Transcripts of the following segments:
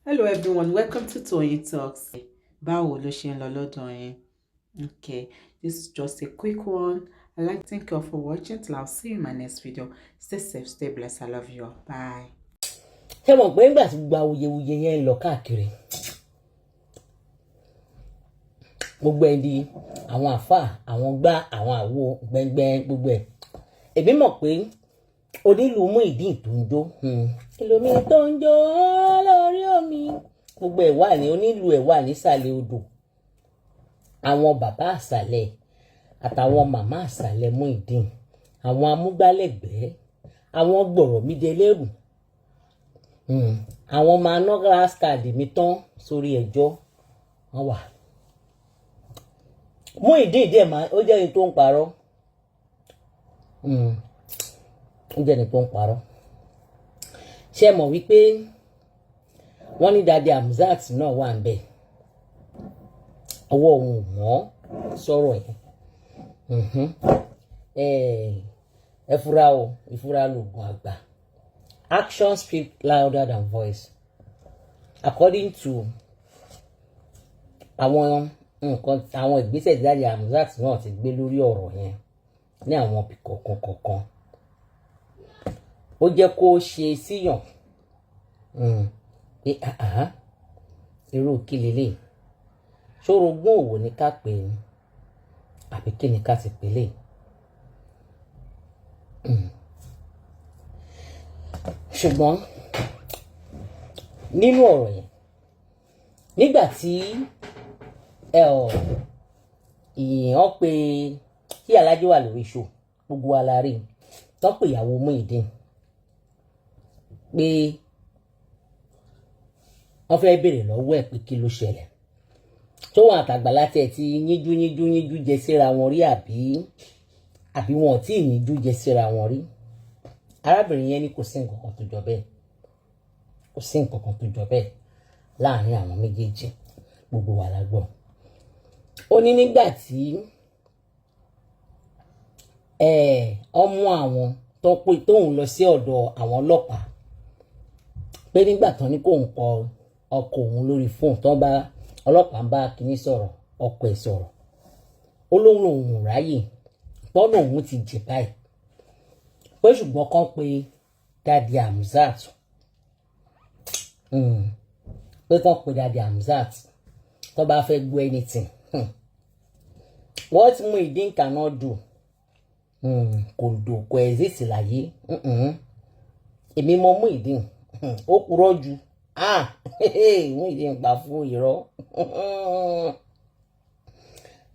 Hello everyone, welcome to Toyeen Talks. Báwo ló ṣe ń lọ lọ́dọ̀ yín? Okay, this is just a quick one. I'd like to thank you all for watching. Till I'll see you in my next video. Stay safe, stay blessed. I love you all. Bye. Ṣé mọ̀ pé nígbà tí gbogbo awuyewuye yẹn ń lọ káàkiri gbogbo ẹ̀ di àwọn àfà àwọn gbá àwọn àwo gbẹngbẹn gbogbo ẹ̀ èmi mọ̀ pé onílù Muyideen tó ń jó ìlòmí tó ń jó lórí omi gbogbo ẹ̀ wà ní onílù ẹ̀ wà nísàlẹ̀ odò àwọn bàbá àsàlẹ̀ àtàwọn màmá àsàlẹ̀ Muyideen àwọn amúgbálẹ́gbẹ̀ẹ́ àwọn gbọ̀rọ̀ mi délẹ́rù àwọn ọmọ anọ́gàs káàdì mi tán sórí ẹjọ́ wọn wà. Muyideen díẹ̀ máa ó jẹ́ ẹni tó ń parọ́ ó jẹ́ ẹni tó ń parọ́ ṣé ẹ mọ̀ wípé wọ́n ní Daddy Hamzat náà wà ń bẹ̀ ọwọ́ òun ò mọ́ sọ̀rọ̀ yẹn ẹ fura o ìfura lògùn àgbà. Actions speak louder than voice. According to àwọn ìgbésẹ̀ tí Daddy Hamzat náà ti gbé lórí ọ̀rọ̀ yẹn ní àwọn ibì kọ̀ọ̀kan ó jẹ́ kó ṣe síyàn pé irú kí lélẹ̀ ṣórogún òwò ní ká pè é àbí kí ni ká ti pè lè. Ṣùgbọ́n nínú ọ̀rọ̀ yẹn nígbà tí ìyẹn pé tí Aláàjì wà lórí show gbogbo wa la rí tó pè ìyàwó Muyideen pé wọ́n fẹ́ béèrè lọ́wọ́ ẹ̀ pé kí ló ṣẹlẹ̀ tó wọn àtàgbàlá tiẹ̀ ti yínjú jẹ síra wọn rí àbí wọn ò tí ì yínjú jẹ síra wọn rí. Arábìnrin yẹn ní kò sí nǹkan kan tó jọ bẹ́ẹ̀ kò sí nǹkan kan tó jọ bẹ́ẹ̀ láàrin àwọn méjèèjì gbogbo wa la gbọ́. Ó ní nígbà tí ọmọ àwọn tó pé tóun lọ sí ọ̀dọ̀ àwọn ọlọ́pàá pé nígbà tán ní kóun kọ ọkọ òun lórí fóònù tó bá ọlọ́pàá ń bá kinní sọ̀rọ̀ ọkọ ẹ̀ sọ̀rọ̀ ó lóun lòun ráyè tọ́nà òun ti jẹ báyìí pé ṣùgbọ́n kan pé Daddy Hamzat pé kan pé Daddy Hamzat tó bá fẹ́ gbọ́ anything what Muyideen cannot do kò exist láyé èmi mọ Muyideen ó purọ́ ju Muyideen pa fún irọ́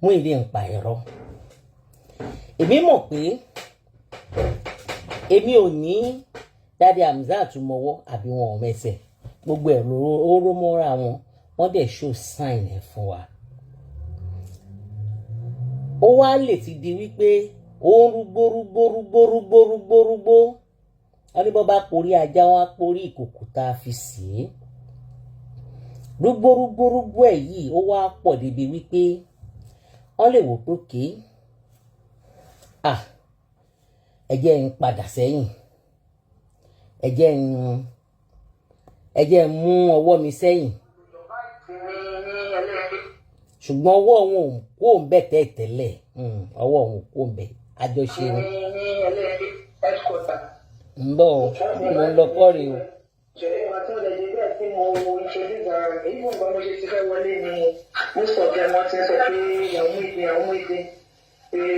Muyideen pa irọ́ èmi mọ̀ pé èmi ò ní Daddy Hamzat mọ́wọ́ àbí wọn ò mẹsẹ̀ gbogbo ẹ̀ lóró mọ́ra wọ́n dẹ̀ show sign ẹ̀ fún wa. Ó wá lè ti di wípé ó ń rúgbó wọ́n ní bọ́ bá porí ajá wọn á porí ìkòkò tá a fi sí i. Rúgbó ẹ̀ yìí ó wá pọ̀ débi wípé wọ́n lè wò pé ké ẹ jẹ́ ń padà sẹ́yìn ẹ jẹ́ ń mú ọwọ́ mi sẹ́yìn ṣùgbọ́n ọwọ́ òun ò kó ń bẹ̀ tẹ́lẹ̀ ọwọ́ òun ò kó ń bẹ̀ àjọṣe ni ń bọ̀ mo ń lọ kọ́rin o.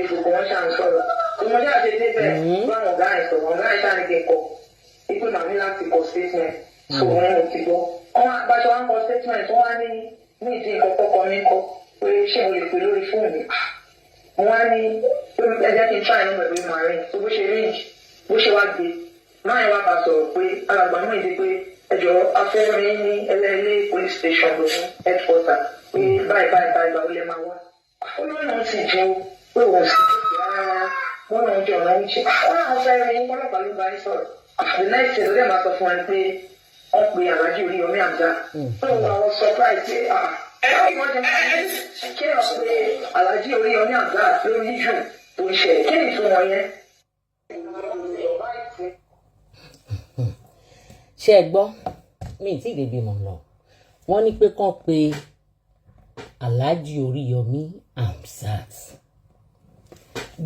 Gbogbo wọn ṣàn sọ̀rọ̀ ọmọdé àti ẹgbẹ́ bẹ́ẹ̀ báwọn ọ̀gá ìsọ̀rọ̀ ọ̀gá ìsàn ní kọ ikú màmí láti kọ statement so wọn ò ti gbọ́ wọn bájọ wọn kọ statement wọn á ní Muyideen kọ́kọ́ mi kọ pé ṣé mo lè pè lórí fóònù mi wọn á ní ẹ jẹ́ kí n try nínú ẹ̀rọ ìmọ̀rin tó bó ṣe rí bó ṣe wá gbé máa ń wá bá sọ̀rọ̀ pé alàgbà Muyideen pé ẹjọ́ afẹ́rin ní ẹlẹ́ẹ̀lẹ́ police station lòun headquarter pé báyìí ó lè máa wá olóyún ti jẹun pé òun sì wọ́n náà jẹ́ ọ̀nà ìjẹ́ wọ́n náà fẹ́ rí ọlọ́pàá ló bá ń sọ̀rọ̀ the next day lórí ẹ̀ máa sọ fún ẹ pé wọ́n pe Aláàjì Oríyọmí Hamzat ó wà wọ́n surprise pé ẹ̀rọ ìwọ́n jẹ́ máa ń kí ọ̀ pé Aláàjì Oríyọmí Hamzat lórí jù tó ń ṣe kí ni ìtumọ̀ yẹn. ṣé ẹ gbọ́ mi ì tí ì débi mọ̀ lọ wọ́n ní pé kán pe Alhaji Oríyọmí Hamzat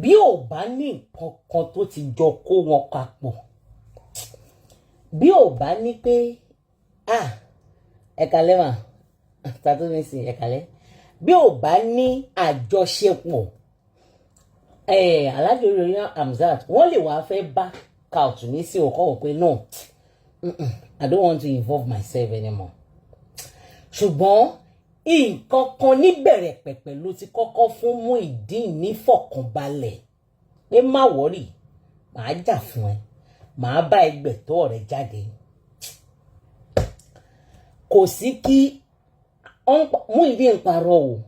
bí ò bá ní nǹkan kan tó ti jọ kó wọn papọ̀, bí ò bá ní pé ẹ̀kálẹ́ mà tàtúnṣe ẹ̀kálẹ́, bí ò bá ní àjọṣepọ̀ Alhaji Oríyọmí Hamzat wọ́n lè wá fẹ́ back out ní sí ọkọ̀ wọ̀ pé no, I don't want to involve myself anymore. Ṣùgbọ́n nǹkan kan níbẹ̀rẹ̀ pẹ̀pẹ̀ ló ti kọ́kọ́ fún Muyideen ní fọ̀kànbalẹ̀ pé má wọ́rì, màá jà fún ẹ, màá bá ẹgbẹ̀tọ́ rẹ jáde. Kò sí kí Muyideen parọ́ o,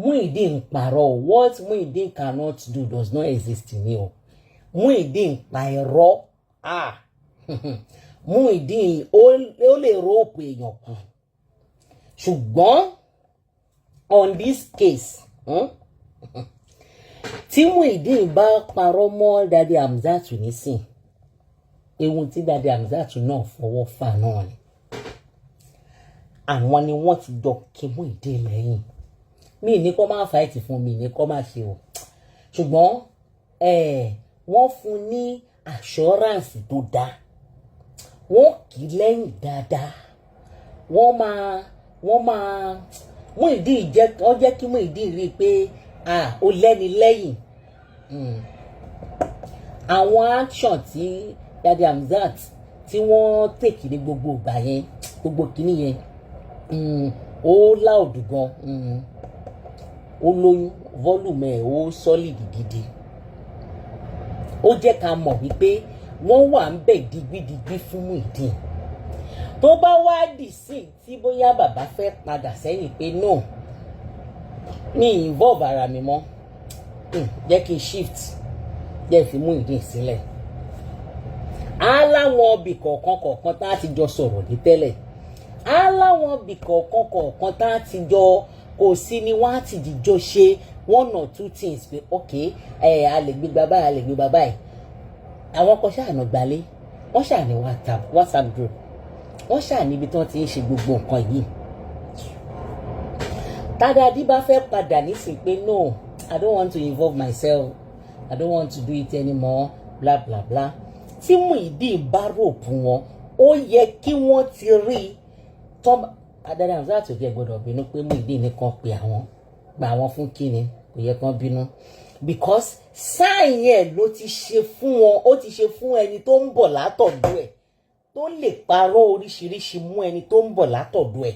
Muyideen parọ́ o, what Muyideen cannot do does not exist ní o. Muyideen pa irọ́, Muyideen ó lè róòpù èèyàn kù. Ṣùgbọ́n on this case, tí Muyideen bá parọ́ mọ́ Daddy Hamzat nísìn, ewu tí Daddy Hamzat náà fọwọ́ fà náà ni. Àwọn ni wọ́n ti jọ kí Muyideen lẹ́yìn. Mi ní kó máa fight fún mi ní kó máa ṣe o. Ṣùgbọ́n wọ́n fún ní assurance tó dáa. Wọ́n kì í lẹ́yìn dáadáa. Wọ́n máa Muyideen jẹ́ kí Muyideen rí i pé ó lẹ́ni lẹ́yìn. Àwọn action tí Daddy Hamzat tí wọ́n tèkì ní gbogbo ìgbà yẹn, gbogbo kìíní yẹn, ó loud gan, ó lóyún, volume ẹ̀ ó solid gidi. Ó jẹ́ ká mọ̀ wípé wọ́n wà ń bẹ̀ digbidigbi fún Muyideen. Tó bá wá dì sí tí bóyá bàbá fẹ́ padà sẹ́yìn pé no, mi involve ara mi mọ́, jẹ́ kí n shift, jẹ́ fi Muyideen sílẹ̀. Á láwọn ibì kọ̀ọ̀kan tá a ti jọ sọ̀rọ̀ ní tẹ́lẹ̀. Á láwọn ibì kọ̀ọ̀kan tá a ti jọ kò sí ni wọ́n á ti dìjọ ṣe one or two things pé okay, a lè gbé bàbá yìí, a lè gbé bàbá yìí. Àwọn kan ṣàánú gbalé, wọ́n ṣàní WhatsApp group, wọ́n ṣàní ibi tí wọ́n ti ń ṣe gbogbo nǹkan yìí. Tádàdí bá fẹ́ padà nísìn pé no, I don't want to involve myself, I don't want to do it anymore, blah blah blah. Tí Muyideen bá ròpù wọn, ó yẹ kí wọ́n ti rí tọ́ Daddy Hamzat ò jẹ́ gbọ́dọ̀ bínú pé Muyideen nìkan pé àwọn gba àwọn fún kíni, kò yẹ kán bínú. Because sáìn yẹn ló ti ṣe fún wọn, ó ti ṣe fún ẹni tó ń bọ̀ látọ̀dọ̀ ẹ̀, tó lè parọ́ oríṣiríṣi mú ẹni tó ń bọ̀ látọ̀dọ̀ ẹ̀.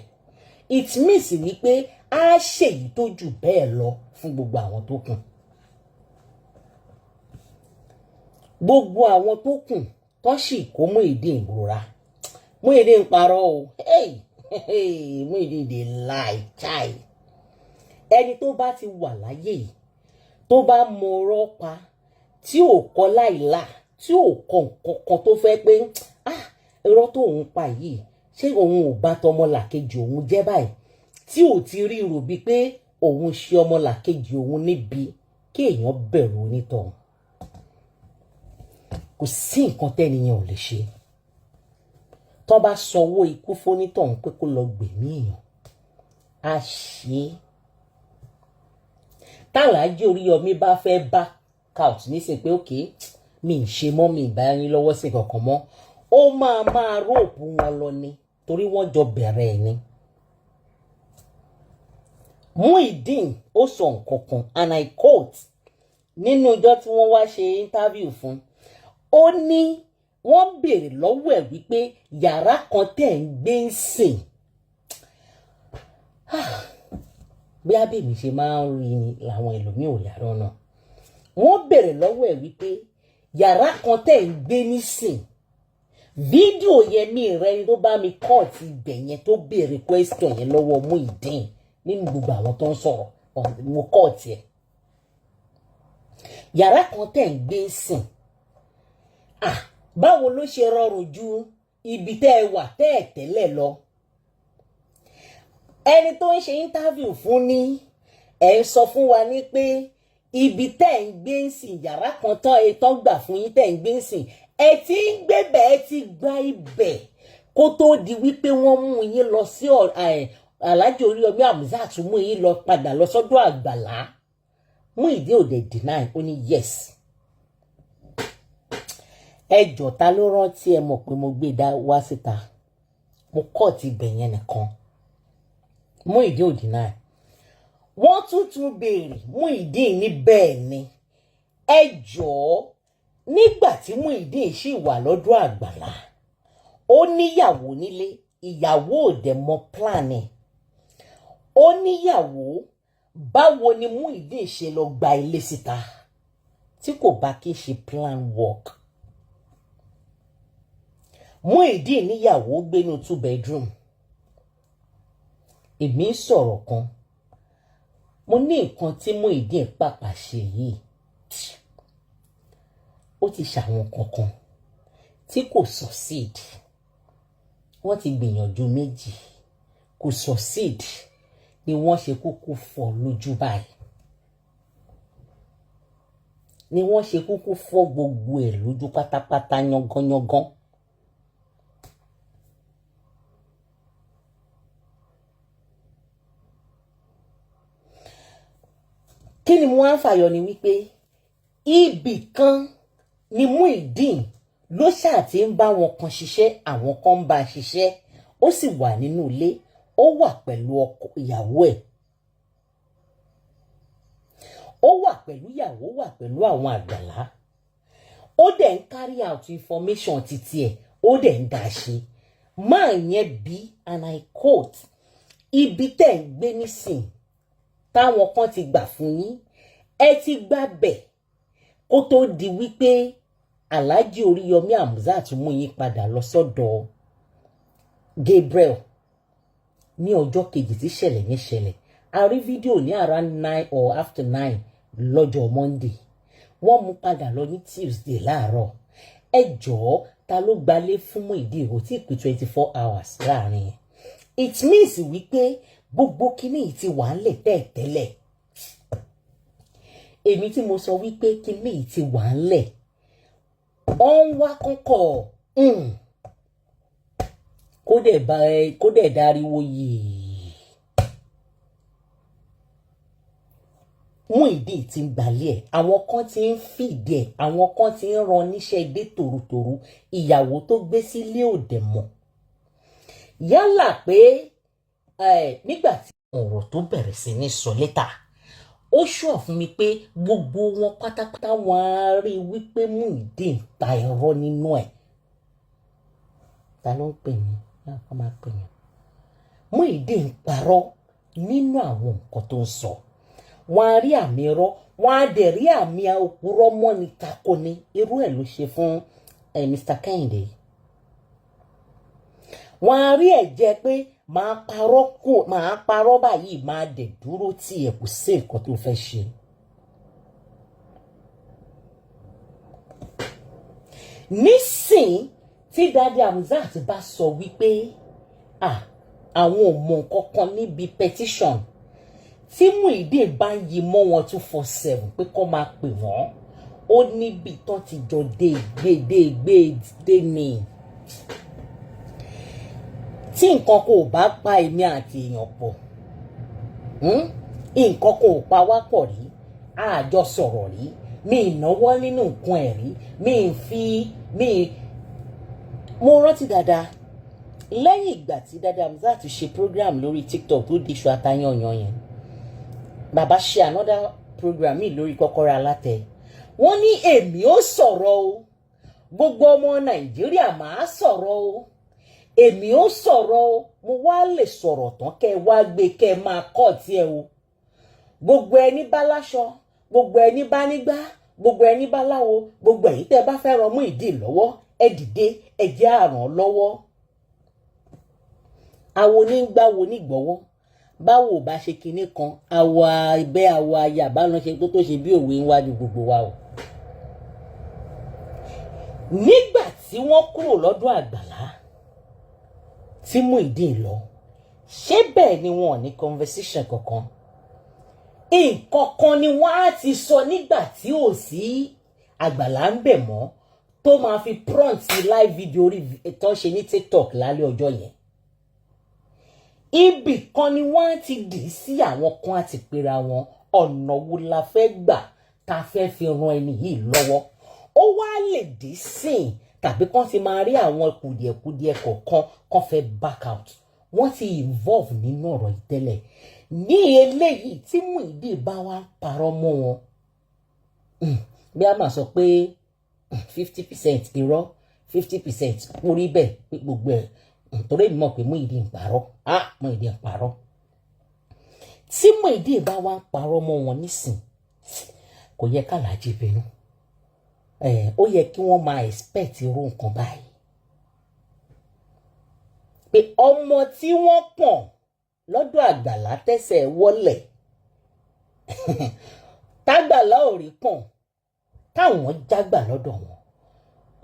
It means wípé á ṣèyí tó jù bẹ́ẹ̀ lọ fún gbogbo àwọn tó kù. Gbogbo àwọn tó kù tó sì kó Muyideen rora. Muyideen parọ́ o. Muyideen dey lie chai. Ẹni tó bá ti wà láyé yìí, tó bá mọ ọ̀rọ̀ pa, tí ò kọ láìlà, tí ò kọ nǹkan kan tó fẹ́ pé irọ́ tó òun pa yìí, ṣé òun ò bá tọmọlàkejì òun jẹ́ báyìí, tí ò ti rí rò bí pé òun ṣe ọmọlàkejì òun níbi, kí èèyàn bẹ̀rù onítọ̀hún. Kò sí nǹkan tẹ́niyàn ò lè ṣe. Tọ́ bá sanwó ikú fónítọ̀hún pé kó lọ gbẹ̀mí èèyàn, á ṣe é. Tálàájì Oríyọmí bá fẹ́ back out nísìnyí pé okay, mi ń ṣe mọ́, mi ìbá yín lọ́wọ́ sí kankan mọ́, ó máa róòpù wọn lọ ni, torí wọ́n jọ bẹ̀rẹ̀ ẹ̀ ni. Muyideen ó sọ nǹkan kan, and I quote, nínú ọjọ́ tí wọ́n wá ṣe interview fún, ó ní wọ́n béèrè lọ́wọ́ ẹ̀ wípé yàrá kan tẹ̀ ń gbé ń sìn. Bí abèmí ṣe máa ń rí ni làwọn ẹlòmíì ò yàrá náà. Wọ́n béèrè lọ́wọ́ ẹ̀ wípé yàrá kan tẹ̀ ń gbé nísìn. Fídíò yẹn mi rẹ ni tó bá mi kọ́ ti ibẹ̀ yẹn tó béèrè question yẹn lọ́wọ́ Muyideen nínú gbogbo àwọn tó ń sọ̀rọ̀, mo kọ́ tiẹ̀. Yàrá kan tẹ̀ ń gbé sìn. Báwo ló ṣe rọrùn ju ibi tẹ́ ẹ wà tẹ́ ẹ tẹ́lẹ̀ lọ? Ẹni tó ń ṣe interview fún ní ẹ̀ ń sọ fún wa ní pé ibi tẹ́ ẹ ń gbé ń sìn, yàrá kan tán gbà fún yín tẹ́ ẹ ń gbé ń sìn, ẹ ti ń gbé bẹ̀, ẹ ti gba ibẹ̀ kó tó di wípé wọ́n mú yín lọ sí Alhaji Oríyọmí Hamzat mú yín lọ padà lọ sọ́dọ̀ Àgbàlá. Muyideen ò dẹ̀ deny, ó ní yes. Ẹjọ́ ta ló rántí ẹ mọ̀ pé mo gbé dá wá síta, mo kọ́ ti bẹ̀yẹn nìkan. Muyideen ò deny. Wọ́n tún béèrè, Muyideen ní bẹ́ẹ̀ ni. Ẹjọ́ nígbà tí Muyideen ṣì wà lọ́dọ̀ Àgbàlá, ó níyàwó nílé, ìyàwó ò dẹ̀ mọ plan ẹ̀. Ó níyàwó, báwo ni Muyideen ṣe lọ gba ilé síta tí kò bá kí ṣe plan work? Muyideen níyàwó gbénú 2 bedroom. Èmi ń sọ̀rọ̀ kan, mo ní nǹkan tí Muyideen pàpà ṣe yìí, ó ti ṣàwọn kankan tí kò succeed. Wọ́n ti gbìyànjú méjì, kò succeed, ni wọ́n ṣe kúkú fọ́ lójú báyìí. Ni wọ́n ṣe kúkú fọ́ gbogbo ẹ̀ lójú pátápátá yanganyangan. Kí ni mo wá ń fàyọ ni wípé ibì kan ni Muyideen ló ṣáà ti ń bá wọn kan ṣiṣẹ́, àwọn kan ń bá ṣiṣẹ́, ó sì wà nínú ilé, ó wà pẹ̀lú ìyàwó ẹ̀. Ó wà pẹ̀lú ìyàwó, wà pẹ̀lú àwọn Àgbàlá. Ó dẹ̀ ń carry out information títí ẹ̀, ó dẹ̀ ń dá ṣe. Máa yẹn bí, and I quote, ibi tẹ́ ń gbé nísìn táwọn kan ti gbà fún yín, ẹ ti gbà bẹ̀ kó tó di wípé Alhaji Oríyọmí Hamzat mú yín padà lọ sọ́dọ̀ Gabriel ní ọjọ́ kejì tí ṣẹlẹ̀ yẹn ṣẹlẹ̀. A rí fídíò ní around 9 or after 9 lọ́jọ́ Monday. Wọ́n mú padà lọ ní Tuesday láàárọ̀. Ẹ jọ̀ọ́, ta ló gbalé fún Muyideen? Ó ti pé 24 hours láàrin yẹn. It means wípé gbogbo kíní yìí ti wà ńlẹ̀ tẹ́lẹ̀. Èmi tí mo sọ wípé kíní yìí ti wà ńlẹ̀, ó ń wá kọ́kọ́ kó dẹ̀ dáríwó yìí. Muyideen ti ń gbalẹ̀ ẹ̀, àwọn kan ti ń fìdí ẹ̀, àwọn kan ti ń ran níṣẹ́ dé tòrótòró. Ìyàwó tó gbé sílé ò dẹ̀ mọ̀. Yálà pé nígbà tí ọ̀rọ̀ tó bẹ̀rẹ̀ sí ní sọ létà, ó ṣọ́ fún mi pé gbogbo wọn pátápátá wọn á rí wípé Muyideen ta ẹ̀rọ nínú ẹ̀. Ta ló ń pè mí? Láàpá máa pè mí. Muyideen parọ́ nínú àwọn nǹkan tó ń sọ. Wọ́n á rí àmì ẹ̀rọ, wọ́n á dẹ̀ rí àmì òpùrọ́ mọ́ni tako ni. Irú ẹ̀ ló ṣe fún Mr. Kehinde. Wọ́n á rí ẹ̀jẹ̀ pé máa parọ́ báyìí, máa dẹ̀ dúró tí ẹ̀ kò sí nǹkan tó fẹ́ ṣe. Nísìn tí Daddy Hamzat bá sọ wípé àwọn ò mọ nǹkan kan níbi petition, tí Muyideen bá ń yí mọ́ wọn 247 pé kó máa pè wọ́n, ó níbi tán ti jọ dé ni. Tí nǹkan kò bá pa èmi àti èèyàn pọ̀, nǹkan kò pa wá pọ̀ rí, àjọ sọ̀rọ̀ rí, mi ìnáwó nínú nǹkan ẹ̀ rí, mo rántí dáadáa lẹ́yìn ìgbà tí Daddy Hamzat ṣe program lórí TikTok tó di iṣu atayanyan yẹn, bàbá ṣe another program yìí lórí Kọ́kọ́rọ́ Alátẹ. Wọ́n ní èmi ó sọ̀rọ̀ o, gbogbo ọmọ Nàìjíríà máa sọ̀rọ̀ o, èmi ó sọ̀rọ̀ o. Mo wá lè sọ̀rọ̀ tán kẹ́ wá gbé kẹ́ máa kọ́ tiẹ̀ o. Gbogbo ẹni bá láṣọ, gbogbo ẹni bá nígbà, gbogbo ẹni bá láwo, gbogbo ẹ̀yin tẹ́ bá fẹ́ ran Muyideen lọ́wọ́, ẹ dìde, ẹ jẹ́ á ràn lọ́wọ́. Awo ní ń gbáwo ní gbọ́wọ́, báwo bá ṣe kinní kan, àwọ̀ ẹgbẹ́ àwọ̀ ayà bá lọ ṣe tó ṣe bí òwe níwájú gbogbo wa o. Nígbà tí wọ́n kúrò lọ́dọ̀ Àgbàlá tí Muyideen lọ, ṣé bẹ́ẹ̀ ni wọn ò ní conversation kankan? Nǹkan kan ni wọ́n á ti sọ nígbà tí ò sí Àgbàlá ń bẹ̀ mọ́, tó máa fi prompt sí live video orí tó ṣe ní TikTok lálẹ́ ọjọ́ yẹn. Ibì kan ni wọ́n ti dì sí àwọn kan àti pera wọn ọ̀nà wo la fẹ́ gbà tá fẹ́ fi ran ẹni yìí lọ́wọ́. Ó wá lè dì sí tàbí kán ti máa rí àwọn kùdìẹ̀kùdìẹ̀ kọ̀ọ̀kan kán fẹ́ back out. Wọ́n ti involve nínú ọ̀rọ̀ ìtẹ́lẹ̀. Ní eléyìí tí Muyideen bá wá parọ́ mọ́ wọn. Bí a máa sọ pé 50% irọ́ 50% orí bẹ́ẹ̀ pé gbogbo ẹ̀ torí èmi mọ̀ pé Muyideen parọ́ Muyideen parọ́. Tí Muyideen bá wá parọ́ mọ́ wọn nísìn kò yẹ k'Alhaji bínú. Ó yẹ kí wọ́n máa expect irú nǹkan báyìí. Pé ọmọ tí wọ́n pọ̀n lọ́dọ̀ Àgbàlá tẹ́sẹ̀ wọlẹ̀ tágbàlá ò rí pọ̀n táwọn jágbà lọ́dọ̀ wọn.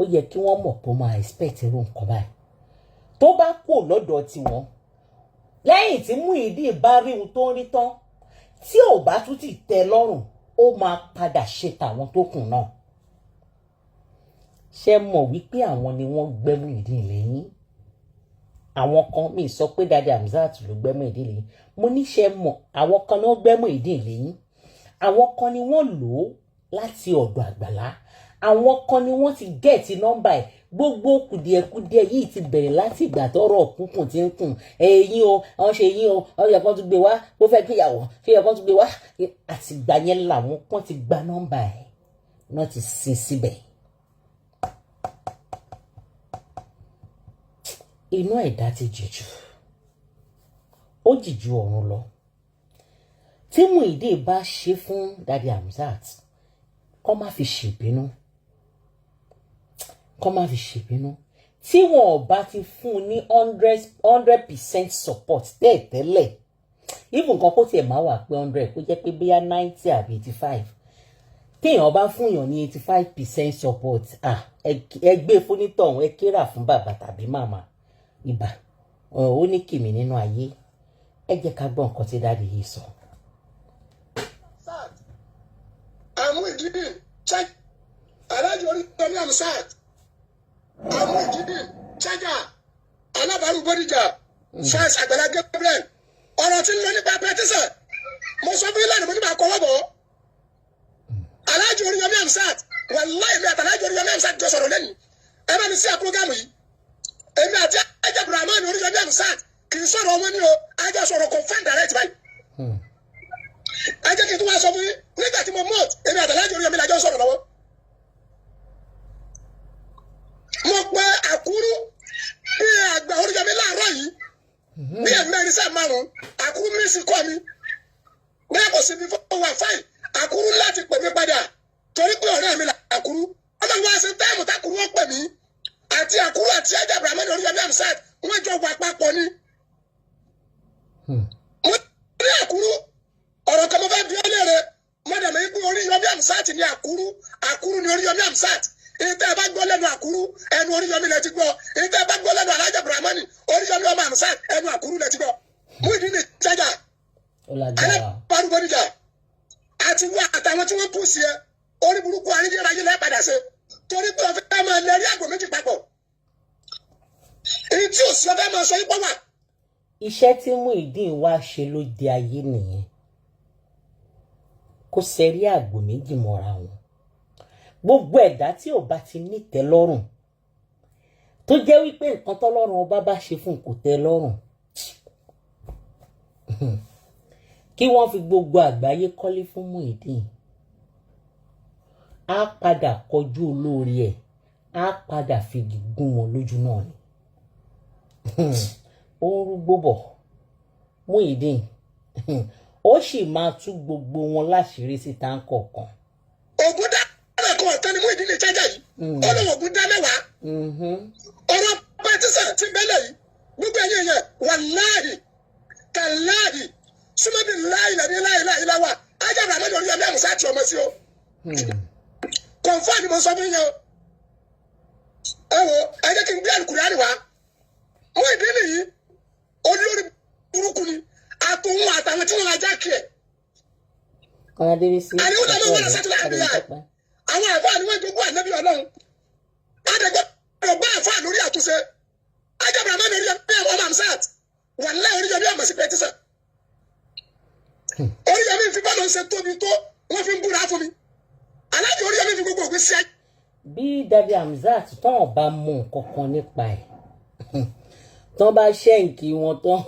Ó yẹ kí wọ́n mọ̀ pé ó máa expect irú nǹkan báyìí. Tó bá kú lọ́dọ̀ tiwọn lẹ́yìn tí Muyideen bá rí ohun tó ń rí tán tí ò bá tún ti tẹ́ lọ́rùn ó máa padà ṣe tàwọn tó kù náà. Ṣé mọ̀ wípé àwọn ni wọ́n gbé Muyideen lẹ́yìn? Àwọn kan mi sọ pé Daddy Hamzat ló gbé Muyideen lẹ́yìn. Mo ní ṣé mọ̀ àwọn kan náà gbé Muyideen lẹ́yìn. Àwọn kan ni wọ́n lò ó láti ọ̀dọ̀ Àgbàlá. Àwọn kan ni wọ́n ti gẹ̀ẹ́tì nọ́mbà ẹ̀. Gbogbo kùdìẹ̀kùdìẹ̀ yìí ti bẹ̀rẹ̀ láti ìgbà tọ́rọ̀ kúnkùn tí ń kùn. Ẹ̀yin o àwọn ṣe yín o àwọn yẹ kán tún gbé wá bó fẹ́ kíyàwó ṣe yẹ kán tún gbé wá. Àtìgbà yẹn làwọn kan ti gba nọ́mbà ẹ̀ náà ti sin síbẹ̀. Inú ẹ̀dá ti jìjù ó jìjù ọ̀run lọ. Tí Muyideen bá ṣe fún Daddy Hamzat kó má fi ṣèbínú. Kó má fi ṣèbínú. Tí wọn ò bá ti fún ní 100% support tẹ́lẹ̀. Even kan kó tiẹ̀ máa wà pé 100 kó jẹ́ pé bóyá 90 àbí 85. Téèyàn bá fún yàn ní 85% support ẹ gbé fúnítọ̀hún ẹ kérà fún bàbá tàbí màmá. Ìbà ó ní kìmí nínú ayé. Ẹ jẹ́ ká gbọ́ nǹkan tí dáàdì yìí sọ. Muyideen check Alhaji Oríyọmí Hamzat Muyideen checker alábàárù Bódìjà France Àgbàlá Gabriel ọ̀rọ̀ tí ń lọ nípa pẹtísàn mo sọ fún ìlànà mo ní máa kọ́wọ́ bọ̀ Alhaji Oríyọmí Hamzat wàláì mi àti Alhaji Oríyọmí Hamzat jọ sọ̀rọ̀ lẹ́nu ẹ bá mi sí àpúrógámù yìí èmi àti Abdulrahman Oríyọmí Hamzat kì í sọ̀rọ̀ ọmọ ní o ajá sọ̀rọ̀ confirm direct báyìí. Ẹ jẹ́ kí n tún wá sọ fún yín nígbà tí mo mọ̀ èmi àti Alhaji Oríyọmí lájọ́ sọ̀rọ̀ lọ́wọ́. Mo pe Àkúrú bí àgbà Oríyọmí láàárọ̀ yìí bí ẹ̀mẹ́rin sáà márùn-ún Àkúrú mi sì kọ́ mi bẹ́ẹ̀ kò sí mi fún wa fáì Àkúrú láti pè mí padà torí pé ọ̀rẹ́ mi là Àkúrú ọlọ́run wá sí táìmù tákúrú ó pè mí àti Àkúrú àti Abdulrahman Oríyọmí Hamzat wọ́n jọ wà papọ̀ ni. Mo ní Àkúrú ọ̀rọ̀ kan mo fẹ́ bí ọ́ léèrè mọ́dàmí ikú Oríyọmí Hamzat ní Àkúrú ní Oríyọmí Hamzat èyí tẹ́ ẹ bá gbọ́ lẹ́nu Àkúrú ẹnu Oríyọmí lẹ ti gbọ́ èyí tẹ́ ẹ bá gbọ́ lẹ́nu Alhaji Abdulrahman Oríyọmí ọmọ Hamzat ẹnu Àkúrú lẹ ti gbọ́ Muyideen ní jájà alábàárù Bódìjà àti wọ́n àtàwọn tí wọ́n kù sí ẹ orí burúkú ayélujára lẹ́ padà ṣe torí pé ọ̀fẹ́ máa lẹ́rí àgbò méjì papọ̀ èyí tí ò sí ọ̀fẹ́ máa sọ yípo wà. Iṣẹ́ tí Muyideen wá ṣe ló di ayé nìyẹn. Kò sẹ́rí àgbò méjì mọ́ra wọn. Gbogbo ẹ̀dá tí ò bá ti nítẹ́ lọ́rùn tó jẹ́ wípé nǹkan tọ́lọ́run ọba bá ṣe fún kò tẹ́ lọ́rùn kí wọ́n fi gbogbo àgbáyé kọ́lé fún Muyideen á padà kọjú olórí ẹ̀ á padà fi gígùn wọn lójú náà ni. Ó ń rúgbó bọ̀ Muyideen ó sì máa tú gbogbo wọn láṣìírí síta kọ̀ọ̀kan. Ògùn dá ẹ̀kọ́ ọ̀tẹ́ ni Muyideen ní jájà yìí ọlọ́wọ́ ògùn dá mẹ́wàá ọ̀rọ̀ pẹtísàn ti bẹ́lẹ̀ yìí gbogbo ẹ̀yìn yẹn wàláhì tàláhì súnmọ́bí láìláìláìláwà Abdulrahman Oríyọmí Hamzat ọmọ sí o kọ̀ǹfà ni mo sọ fún yẹn o ẹ wo ẹ jẹ́ kí n gbé Al-Qur'ani wá Muyideen nìyí olórí burúkú ni àtòun àtàwọn tí wọ́n máa já kí ẹ̀. Àníwó náà wọ́n lọ sátúlá àbíyá àwọn àfáà ni wọ́n jogún ànábì Ọlọ́run àdẹ̀gbẹ́ ọgbà àfa lórí àtúnṣe ajábàmọ́ lórí ọmọ Hamzat wàláhì Oríyọmí ọmọ sí pẹtísà Oríyọmí fi bá lọ ṣe tóbi tó wọ́n fi ń búra fún mi aláàjì Oríyọmí fi gbogbo ògbé sí ayé. bí Daddy Hamzat tán bá mú nǹkan kan nípa ẹ̀ tán bá ṣẹ́ǹkì wọn tán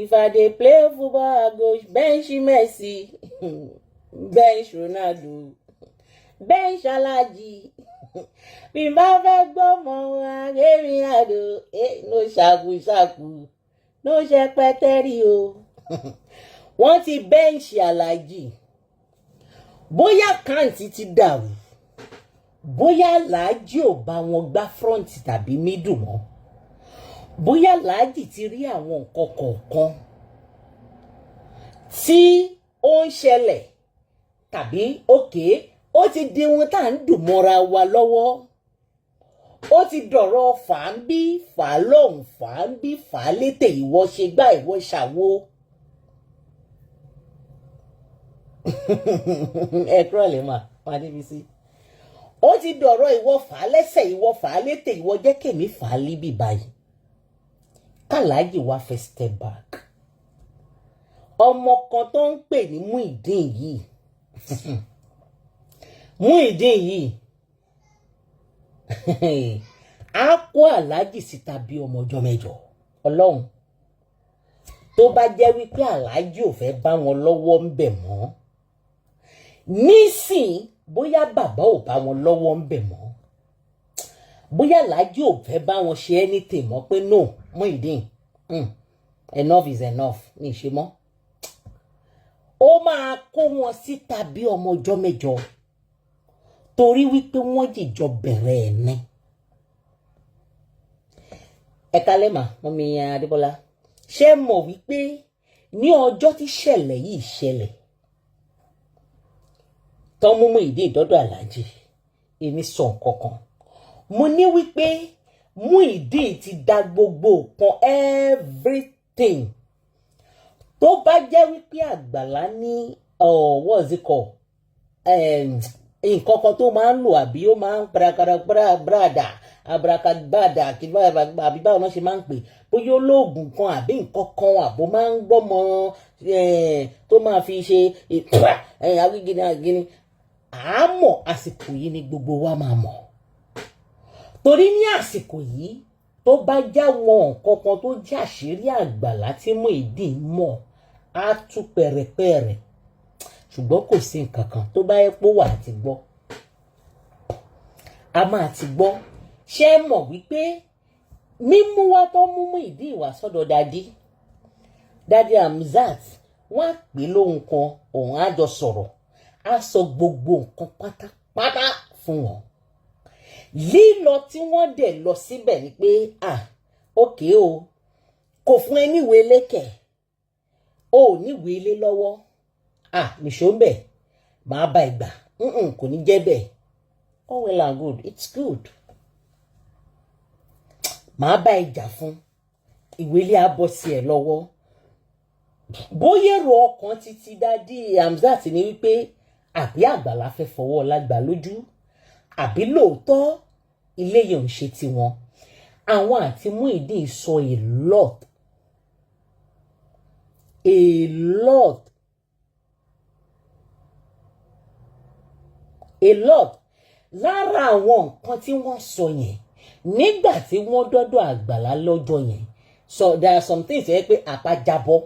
if I dey play football I go bench Messi bench Ronaldo bench Alhaji bí n bá fẹ́ gbọ́mọ wa rémi àdó no ṣàkúṣàkú no ṣẹpẹtẹ́rì o wọ́n ti bẹ́ǹṣì Alhaji bóyá kàǹtì ti dàrú bóyá Alhaji ò bá wọn gbá front tàbí middle mọ́ bóyá Alhaji ti rí àwọn nǹkan kọ̀ọ̀kan tí ó ń ṣẹlẹ̀ tàbí òkè ó ti di ohun tá à ń dùn mọ́ra wa lọ́wọ́ ó ti dọ̀rọ̀ fà ń bí fà lóhùn fà ń bí fà létè ìwọ ṣe gbá ìwọ ṣàwo ẹ kúrò lè mà wá níbi sí ó ti dọ̀rọ̀ ìwọ fà lẹ́sẹ̀ ìwọ fà létè ìwọ jẹ́ kèmí fà líbì báyìí k'Alhaji wá fẹ́ step back ọmọ kan tó ń pè ní Muyideen yìí Muyideen yìí á kó Alhaji síta bí ọmọ ọjọ́ mẹ́jọ Ọlọ́run tó bá jẹ́ wípé Alhaji ò fẹ́ bá wọn lọ́wọ́ ń bẹ̀ mọ́ nísìn bóyá bàbá ò bá wọn lọ́wọ́ ń bẹ̀ mọ́ bóyá Alhaji ò fẹ́ bá wọn ṣe anything mọ́ pé no Muyideen enough is enough ní ìṣe mọ́ ó máa kó wọn síta bí ọmọ ọjọ́ mẹ́jọ torí wípé wọ́n jìjọ bẹ̀rẹ̀ ẹ̀ ní. ẹ kálẹ́ mà mọ́mí Adébọ́lá ṣé mọ̀ wípé ní ọjọ́ tí ṣẹlẹ̀ yìí ṣẹlẹ̀ tán mú Muyideen dọ́dọ̀ Alhaji èmi sọ nǹkan kan mo ní wípé Muyideen ti dá gbogbo nǹkan everything tó bá jẹ́ wípé Àgbàlá ní what's it called nǹkan kan tó máa ń lò àbí ó máa ń brada abrakadabada àbí báwo náà ṣe máa ń pè bóyá olóògùn kan àbí nǹkan kan àbó máa ń gbọ́mọ tó máa fi ṣe agígini àmọ́ àsìkò yìí ni gbogbo wa máa mọ̀ torí ní àsìkò yìí tó bá já wọn nǹkan kan tó jẹ́ àṣírí Àgbàlá tí Muyideen mọ̀ á tú pẹ̀rẹ̀pẹ̀rẹ̀ ṣùgbọ́n kò sí nǹkan kan tó bá yẹ pé wà á ti gbọ́ a máa ti gbọ́ ṣé ẹ mọ̀ wípé mímú wa tó mú Muyideen wá sọ́dọ̀ Daddy Hamzat wọ́n á pè lóhun kan òun á jọ sọ̀rọ̀ á sọ gbogbo nǹkan pátápátá fún wọn lílọ tí wọ́n dẹ̀ lọ síbẹ̀ ni pé òkè o kò fún ẹ níwèé lékè o ò níwèé lé lọ́wọ́ nìṣó ń bẹ̀ máa bá ìgbà kò ní jẹ́ bẹ́ẹ̀ all well and good it's good máa bá ìjà fún ìwélé abọ́ sí ẹ lọ́wọ́ bóyá èrò ọkàn títí Daddy Hamzat ni wípé àbí Àgbàlá fẹ́ fọwọ́ lágbà lójú àbí lóòótọ́ ilé yẹn ò ṣe tiwọn àwọn àti Muyideen sọ a lot lára àwọn nǹkan tí wọ́n sọ yẹn nígbà tí wọ́n dọ́dọ̀ Àgbàlá lọ́jọ́ yẹn so there are some things yẹn pé àpájábọ́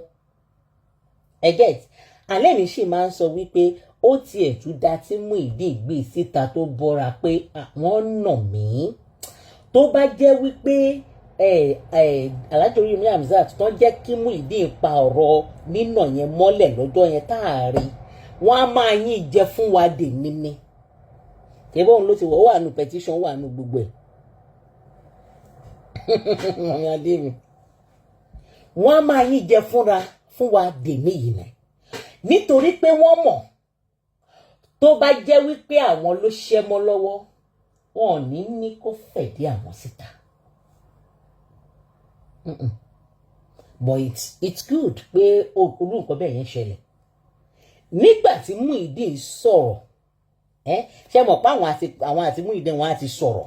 get alẹ́ mi sì máa ń sọ wípé ó tiẹ̀ tún dá tí Muyideen gbé síta tó bọ́ra pé àwọn nà mí tó bá jẹ́ wípé Alhaji Oríyọmí Hamzat tó jẹ́ kí Muyideen pa ọ̀rọ̀ nínà yẹn mọ́lẹ̀ lọ́jọ́ yẹn táàrí wọ́n á máa yín jẹ fún wa dè níní kébọ́ òun ló ti wọ̀ ó wà nù petition wà nù gbogbo ẹ̀ ọmọ adé mi wọ́n á máa yín jẹ fún wa dè níyì náà nítorí pé wọ́n mọ̀ tó bá jẹ́ wípé àwọn ló ṣẹ́ mọ́ lọ́wọ́ wọn ò ní kó fẹ̀dí àwọn síta but it's good pé olú nǹkan bẹ́ẹ̀ yẹn ṣẹlẹ̀ nígbà tí Muyideen sọ̀rọ̀ ṣe mọ̀ pé àwọn àti Muyideen wọn á ti sọ̀rọ̀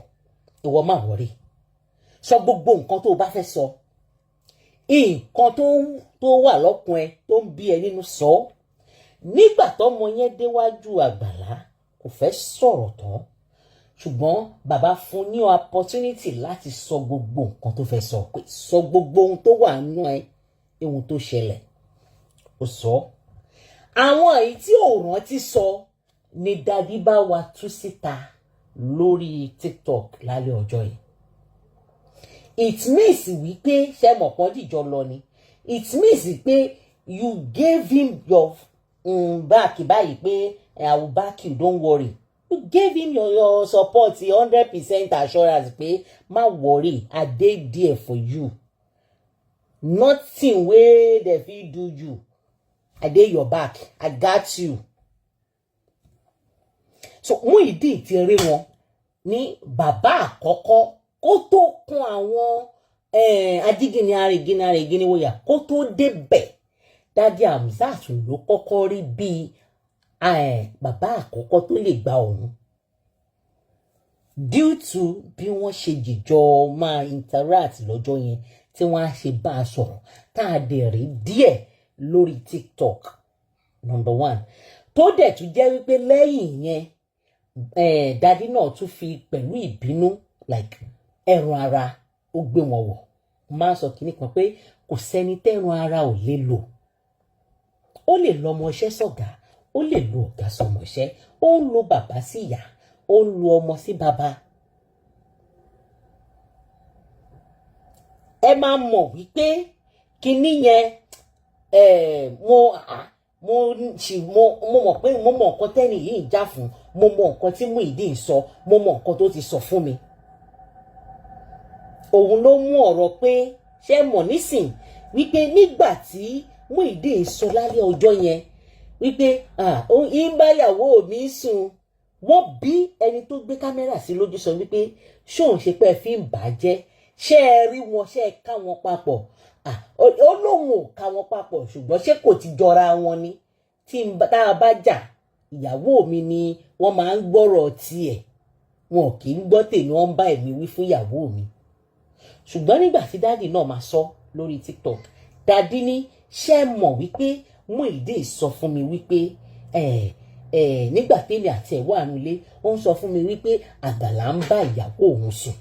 ìwọ má worry sọ gbogbo nǹkan tó bá fẹ́ sọ nǹkan tó wà lọ́kùn ẹ tó ń bí ẹ nínú sọ nígbà tọ́mọ yẹn déwájú àgbàlá kò fẹ́ sọ̀rọ̀ tán ṣùgbọ́n bàbá fún ní opportunity láti sọ gbogbo nǹkan tó fẹ́ sọ pé sọ gbogbo ohun tó wà nínú ẹ ohun tó ṣẹlẹ̀ ó sọ àwọn èyí tí ò rántí sọ ni dádì bá wa tú síta lórí TikTok lálẹ́ ọjọ́ yìí it means wípé ṣe mọ̀ pọ́n dìjọ lọ ni it means pé you gave him your back báyìí pé I will back you don't worry you gave him your support 100% assurance pé má worry I dey there for you nothing wey dey fit do you I dey your back I got you so Muyideen ti rí wọn ní bàbá àkọ́kọ́ kó tó kún àwọn ajígini arìgini wòyà kó tó débẹ̀ Daddy Hamzat ló kọ́kọ́ rí bíi bàbá àkọ́kọ́ tó lè gba òun due to bí wọ́n ṣe jìjọ máa interact lọ́jọ́ yẹn tí wọ́n á ṣe bá a sọ̀rọ̀ tá a dẹ̀ rí díẹ̀ lórí TikTok number 1 tó dẹ̀ tún jẹ́ wípé lẹ́yìn yẹn Daddy náà tún fi pẹ̀lú ìbínú like ẹran ara ó gbé wọn wọ̀ máa sọ kínní kan pé kò sẹ́ni tẹ́ran ara ò lè lò ó lè lọ ọmọọṣẹ́ sọ̀gá ó lè lo ọ̀gá sọmọṣẹ́ ó ń lo bàbá sí ìyá ó ń lo ọmọ sí bàbá ẹ máa mọ̀ wípé kínní yẹn mo mọ̀ pé mo mọ̀ nǹkan tẹ́ni yìí ń jà fún mo mọ̀ nǹkan tí Muyideen sọ mo mọ̀ nǹkan tó ti sọ fún mi òun ló mú ọ̀rọ̀ pé ṣé mọ̀ nísìn wípé nígbà tí Muyideen sọ lálẹ́ ọjọ́ yẹn wípé ìbáyàwó mi sùn wọ́n bí ẹni tó gbé kámẹ́rà sí lójú sọ wípé ṣóun ṣe pé ẹ fi ń bàjẹ́ ṣé ẹ rí wọn ṣé ẹ ká wọn papọ̀ ó lóun ò ká wọn papọ̀ ṣùgbọ́n ṣé kò ti jọra wọn ni tá a bá jà ìyàwó mi ni wọ́n máa ń gbọ́rọ̀ tiẹ̀ wọn kì í gbọ́ tèmi wọ́n ń bá èmi wí fún ìyàwó mi ṣùgbọ́n nígbà tí dáàdì náà máa sọ lórí TikTok dáàdì ní ṣé mọ̀ wípé Muyideen sọ fún mi wípé nígbà tèmi àti ẹ̀ wà nílé ó ń sọ fún mi wípé Àgbàlá ń bá ìyàwó òun sùn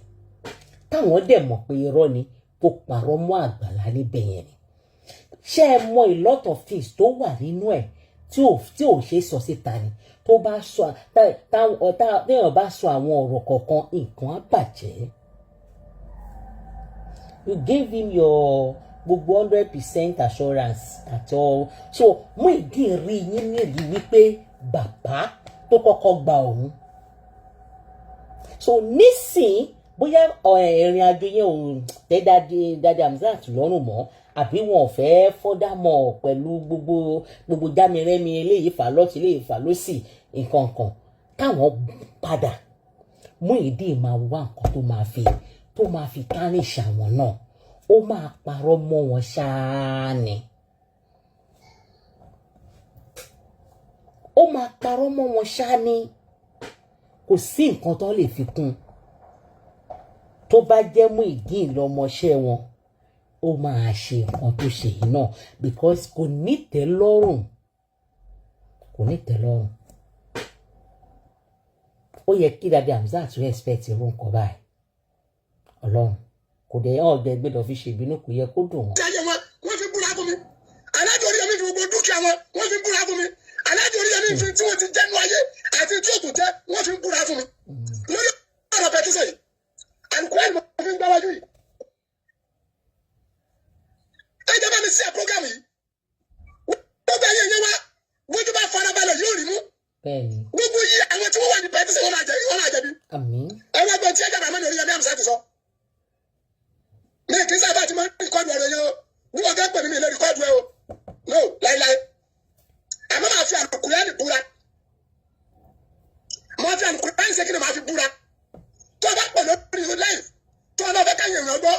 táwọn dẹ̀ mọ̀ pé irọ́ ni kó parọ́ mọ́ Àgbàlá níbẹ̀ yẹn ni ṣé ẹ mọ̀ a lot of things tó wà nínú ẹ̀ tí ò ṣe sọ síta ni tó bá sọ téèyàn bá sọ àwọn ọ̀rọ̀ kọ̀ọ̀kan nǹkan á bàjẹ́ you gave him your gbogbo 100% assurance at all so Muyideen rí yín nírí wípé bàbá tó kọ́kọ́ gba òun so nísìn bóyá ìrìn àjò yẹn ò tẹ́ Daddy Hamzat lọ́rùn mọ́ àbí wọn ò fẹ́ fọ́dá mọ́ pẹ̀lú gbogbo jámẹ́rẹ́mi eléyìí fà lọ́tì eléyìí fà lọ́sì nǹkan kan táwọn padà Muyideen máa wá nǹkan tó máa fi kánìṣà wọn náà ó máa parọ́ mọ́ wọn ṣáá ni ó máa parọ́ mọ́ wọn ṣáá ni kò sí nǹkan tó lè fi kún tó bá jẹ́ Muyideen lọ́mọṣẹ́ wọn ó máa ṣe nǹkan tó ṣe yìí náà because kò ní tẹ́ lọ́rùn ó yẹ kí Daddy Hamzat respect irú nǹkan báyìí Ọlọ́run kò dé ọ̀gbẹ́ gbẹ́dọ̀ fi ṣèbínú kò yẹ kó dùn wọ́n. jáde wọn wọ́n fi búra fún mi alájọrí ẹni fi gbogbo dúkìá wọn wọ́n fi búra fún mi alájọrí ẹni fi tí wọ́n ti jẹ́nu ayé àti tí òkú tẹ́ wọ́n fi búra fún mi lórí ọ̀rọ̀ pẹ̀tísẹ̀ yìí àlùkò àìmọ̀ fi ń gbáwájú yìí. ẹ jẹ́ bá mi sí ẹ̀ program yìí wọ́n bá yẹn wá bójú bá farabalẹ̀ yóò rí mú. gbogbo yìí àwọn tí wọ́n wà ní pẹ̀tísẹ̀ wọn máa jẹ̀bi. ẹ wá gbọ́ tí ẹ jábàá mẹ́rin orí Daddy Hamzat sọ. mi kì í sábà ti máa ń rìkọ́dù ọ̀rọ̀ yẹn o bí wọ́n fẹ́ pè mí lè rìkọ́dù ẹ o no láíláí àmọ́ máa fi àlùkùránì búra máa fi àlùkùránì ṣe kí ni máa fi búra tó o bá pọ̀ lórí live tó o náà fẹ́ káyọ̀ èèyàn gbọ́